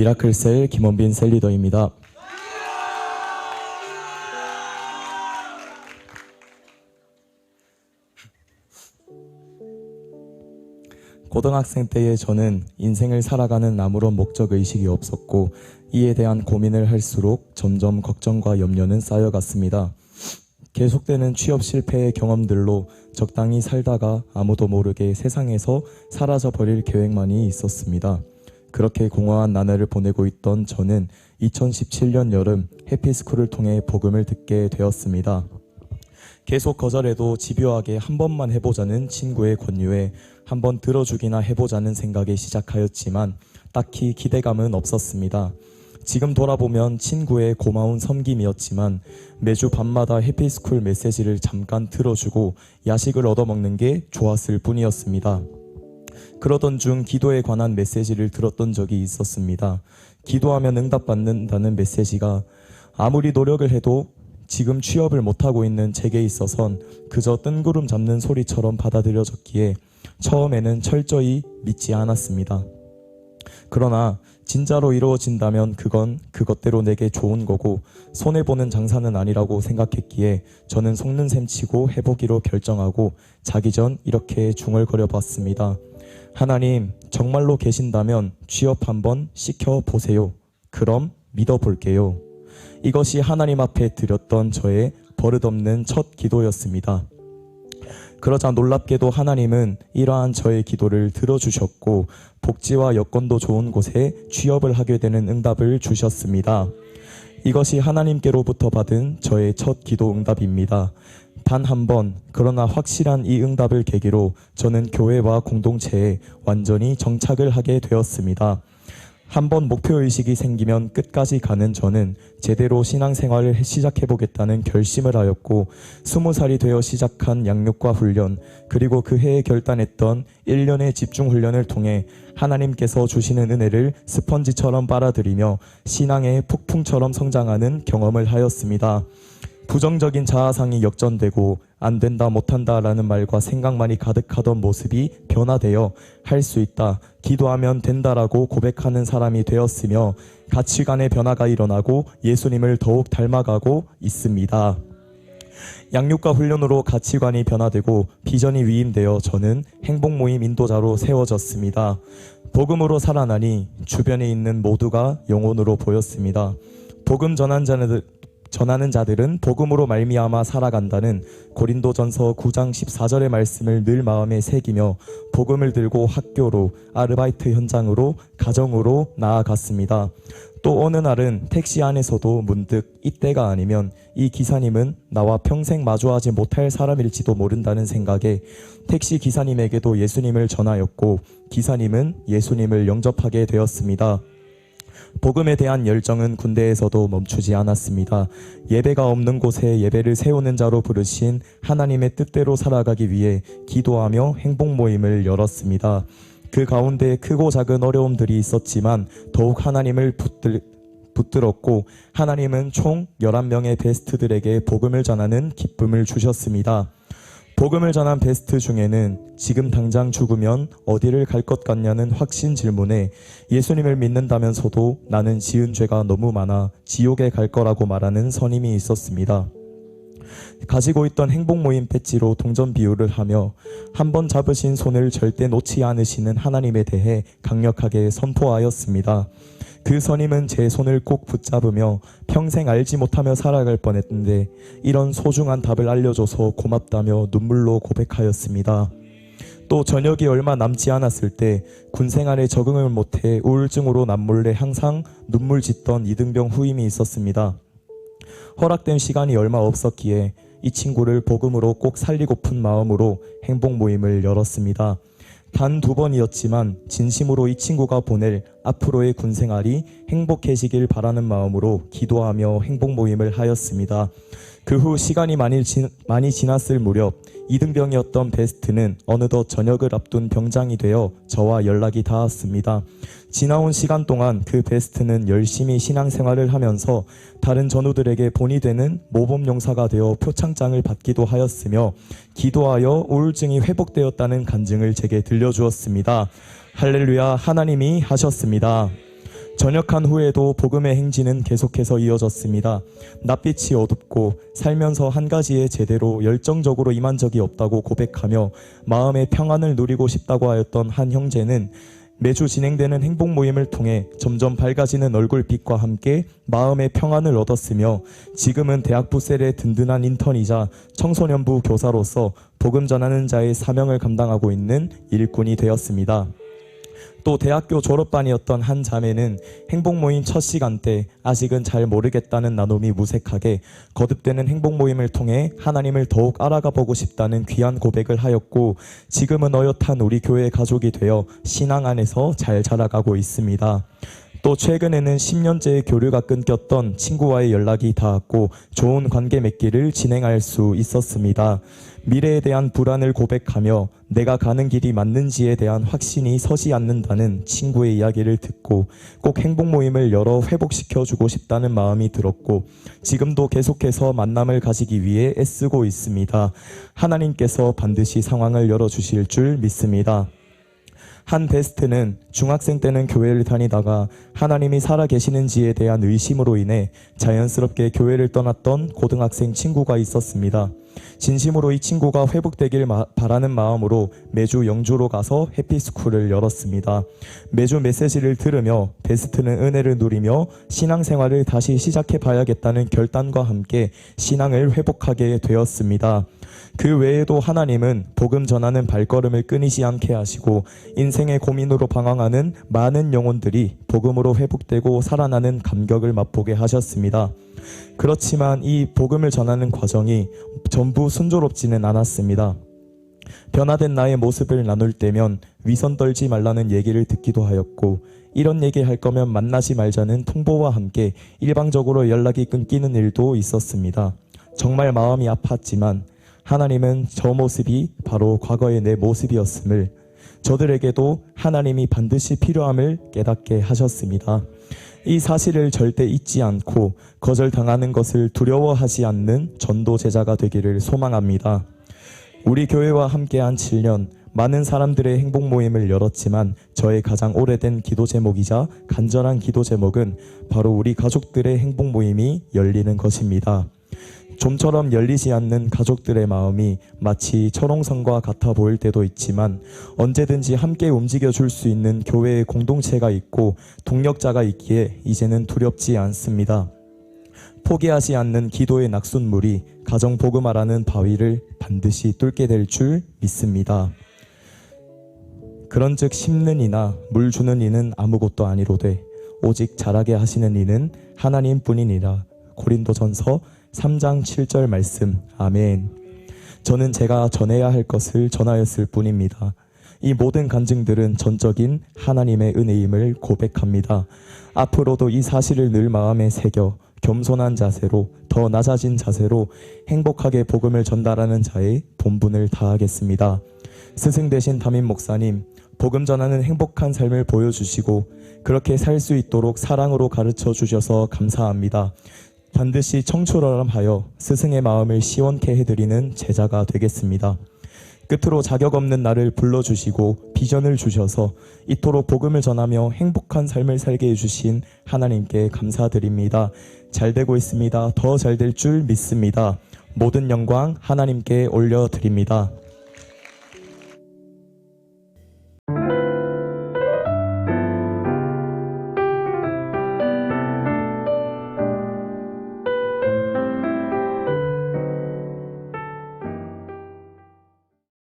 미라클셀 김원빈 셀리더입니다. 고등학생 때의 저는 인생을 살아가는 아무런 목적의식이 없었고 이에 대한 고민을 할수록 점점 걱정과 염려는 쌓여갔습니다. 계속되는 취업 실패의 경험들로 적당히 살다가 아무도 모르게 세상에서 사라져버릴 계획만이 있었습니다. 그렇게 공허한 나날을 보내고 있던 저는 2017년 여름 해피스쿨을 통해 복음을 듣게 되었습니다. 계속 거절해도 집요하게 한 번만 해보자는 친구의 권유에 한번 들어주기나 해보자는 생각에 시작하였지만 딱히 기대감은 없었습니다. 지금 돌아보면 친구의 고마운 섬김이었지만 매주 밤마다 해피스쿨 메시지를 잠깐 틀어주고 야식을 얻어먹는 게 좋았을 뿐이었습니다. 그러던 중 기도에 관한 메시지를 들었던 적이 있었습니다. 기도하면 응답받는다는 메시지가 아무리 노력을 해도 지금 취업을 못하고 있는 제게 있어선 그저 뜬구름 잡는 소리처럼 받아들여졌기에 처음에는 철저히 믿지 않았습니다. 그러나 진짜로 이루어진다면 그건 그것대로 내게 좋은 거고 손해보는 장사는 아니라고 생각했기에 저는 속는 셈 치고 해보기로 결정하고 자기 전 이렇게 중얼거려 봤습니다. 하나님, 정말로 계신다면 취업 한번 시켜보세요. 그럼 믿어볼게요. 이것이 하나님 앞에 드렸던 저의 버릇없는 첫 기도였습니다. 그러자 놀랍게도 하나님은 이러한 저의 기도를 들어주셨고 복지와 여건도 좋은 곳에 취업을 하게 되는 응답을 주셨습니다. 이것이 하나님께로부터 받은 저의 첫 기도 응답입니다. 단 한 번, 그러나 확실한 이 응답을 계기로 저는 교회와 공동체에 완전히 정착을 하게 되었습니다. 한번 목표의식이 생기면 끝까지 가는 저는 제대로 신앙생활을 시작해보겠다는 결심을 하였고 20살이 되어 시작한 양육과 훈련 그리고 그 해에 결단했던 1년의 집중훈련을 통해 하나님께서 주시는 은혜를 스펀지처럼 빨아들이며 신앙의 폭풍처럼 성장하는 경험을 하였습니다. 부정적인 자아상이 역전되고 안 된다 못한다 라는 말과 생각만이 가득하던 모습이 변화되어 할 수 있다, 기도하면 된다라고 고백하는 사람이 되었으며 가치관의 변화가 일어나고 예수님을 더욱 닮아가고 있습니다. 양육과 훈련으로 가치관이 변화되고 비전이 위임되어 저는 행복모임 인도자로 세워졌습니다. 복음으로 살아나니 주변에 있는 모두가 영혼으로 보였습니다. 복음 전하는 자들은 복음으로 말미암아 살아간다는 고린도전서 9장 14절의 말씀을 늘 마음에 새기며 복음을 들고 학교로, 아르바이트 현장으로, 가정으로 나아갔습니다. 또 어느 날은 택시 안에서도 문득 이때가 아니면 이 기사님은 나와 평생 마주하지 못할 사람일지도 모른다는 생각에 택시 기사님에게도 예수님을 전하였고 기사님은 예수님을 영접하게 되었습니다. 복음에 대한 열정은 군대에서도 멈추지 않았습니다. 예배가 없는 곳에 예배를 세우는 자로 부르신 하나님의 뜻대로 살아가기 위해 기도하며 행복모임을 열었습니다. 그 가운데 크고 작은 어려움들이 있었지만 더욱 하나님을 붙들었고 하나님은 총 11명의 베스트들에게 복음을 전하는 기쁨을 주셨습니다. 복음을 전한 베스트 중에는 지금 당장 죽으면 어디를 갈 것 같냐는 확신 질문에 예수님을 믿는다면서도 나는 지은 죄가 너무 많아 지옥에 갈 거라고 말하는 선임이 있었습니다. 가지고 있던 행복모임 배지로 동전 비유를 하며 한번 잡으신 손을 절대 놓지 않으시는 하나님에 대해 강력하게 선포하였습니다. 그 선임은 제 손을 꼭 붙잡으며 평생 알지 못하며 살아갈 뻔했는데 이런 소중한 답을 알려줘서 고맙다며 눈물로 고백하였습니다. 또 저녁이 얼마 남지 않았을 때 군생활에 적응을 못해 우울증으로 남몰래 항상 눈물 짓던 이등병 후임이 있었습니다. 허락된 시간이 얼마 없었기에 이 친구를 복음으로 꼭 살리고픈 마음으로 행복 모임을 열었습니다. 단 2번이었지만 진심으로 이 친구가 보낼 앞으로의 군생활이 행복해지길 바라는 마음으로 기도하며 행복 모임을 하였습니다. 그 후 시간이 많이 지났을 무렵 이등병이었던 베스트는 어느덧 전역을 앞둔 병장이 되어 저와 연락이 닿았습니다. 지나온 시간 동안 그 베스트는 열심히 신앙생활을 하면서 다른 전우들에게 본이 되는 모범용사가 되어 표창장을 받기도 하였으며 기도하여 우울증이 회복되었다는 간증을 제게 들려주었습니다. 할렐루야, 하나님이 하셨습니다. 전역한 후에도 복음의 행진은 계속해서 이어졌습니다. 낯빛이 어둡고 살면서 한 가지에 제대로 열정적으로 임한 적이 없다고 고백하며 마음의 평안을 누리고 싶다고 하였던 한 형제는 매주 진행되는 행복 모임을 통해 점점 밝아지는 얼굴빛과 함께 마음의 평안을 얻었으며 지금은 대학부 셀의 든든한 인턴이자 청소년부 교사로서 복음 전하는 자의 사명을 감당하고 있는 일꾼이 되었습니다. 또 대학교 졸업반이었던 한 자매는 행복 모임 첫 시간 때 아직은 잘 모르겠다는 나눔이 무색하게 거듭되는 행복 모임을 통해 하나님을 더욱 알아가 보고 싶다는 귀한 고백을 하였고 지금은 어엿한 우리 교회 가족이 되어 신앙 안에서 잘 자라가고 있습니다. 또 최근에는 10년째 교류가 끊겼던 친구와의 연락이 닿았고 좋은 관계 맺기를 진행할 수 있었습니다. 미래에 대한 불안을 고백하며 내가 가는 길이 맞는지에 대한 확신이 서지 않는다는 친구의 이야기를 듣고 꼭 행복 모임을 열어 회복시켜주고 싶다는 마음이 들었고 지금도 계속해서 만남을 가지기 위해 애쓰고 있습니다. 하나님께서 반드시 상황을 열어주실 줄 믿습니다. 한 베스트는 중학생 때는 교회를 다니다가 하나님이 살아계시는지에 대한 의심으로 인해 자연스럽게 교회를 떠났던 고등학생 친구가 있었습니다. 진심으로 이 친구가 회복되길 바라는 마음으로 매주 영주로 가서 해피스쿨을 열었습니다. 매주 메시지를 들으며 베스트는 은혜를 누리며 신앙생활을 다시 시작해봐야겠다는 결단과 함께 신앙을 회복하게 되었습니다. 그 외에도 하나님은 복음 전하는 발걸음을 끊이지 않게 하시고 인생의 고민으로 방황하는 많은 영혼들이 복음으로 회복되고 살아나는 감격을 맛보게 하셨습니다. 그렇지만 이 복음을 전하는 과정이 전부 순조롭지는 않았습니다. 변화된 나의 모습을 나눌 때면 위선 떨지 말라는 얘기를 듣기도 하였고 이런 얘기 할 거면 만나지 말자는 통보와 함께 일방적으로 연락이 끊기는 일도 있었습니다. 정말 마음이 아팠지만 하나님은 저 모습이 바로 과거의 내 모습이었음을 저들에게도 하나님이 반드시 필요함을 깨닫게 하셨습니다. 이 사실을 절대 잊지 않고 거절당하는 것을 두려워하지 않는 전도 제자가 되기를 소망합니다. 우리 교회와 함께한 7년 많은 사람들의 행복 모임을 열었지만 저의 가장 오래된 기도 제목이자 간절한 기도 제목은 바로 우리 가족들의 행복 모임이 열리는 것입니다. 좀처럼 열리지 않는 가족들의 마음이 마치 철옹성과 같아 보일 때도 있지만 언제든지 함께 움직여줄 수 있는 교회의 공동체가 있고 동력자가 있기에 이제는 두렵지 않습니다. 포기하지 않는 기도의 낙숫물이 가정 복음화라는 바위를 반드시 뚫게 될 줄 믿습니다. 그런즉 심는 이나 물 주는 이는 아무것도 아니로되 오직 자라게 하시는 이는 하나님뿐이니라. 고린도전서 3장 7절 말씀. 아멘. 저는 제가 전해야 할 것을 전하였을 뿐입니다. 이 모든 간증들은 전적인 하나님의 은혜임을 고백합니다. 앞으로도 이 사실을 늘 마음에 새겨 겸손한 자세로 더 낮아진 자세로 행복하게 복음을 전달하는 자의 본분을 다하겠습니다. 스승 되신 담임 목사님, 복음 전하는 행복한 삶을 보여주시고 그렇게 살 수 있도록 사랑으로 가르쳐 주셔서 감사합니다. 반드시 청출어람하여 스승의 마음을 시원케 해드리는 제자가 되겠습니다. 끝으로 자격 없는 나를 불러주시고 비전을 주셔서 이토록 복음을 전하며 행복한 삶을 살게 해주신 하나님께 감사드립니다. 잘 되고 있습니다. 더 잘 될 줄 믿습니다. 모든 영광 하나님께 올려드립니다.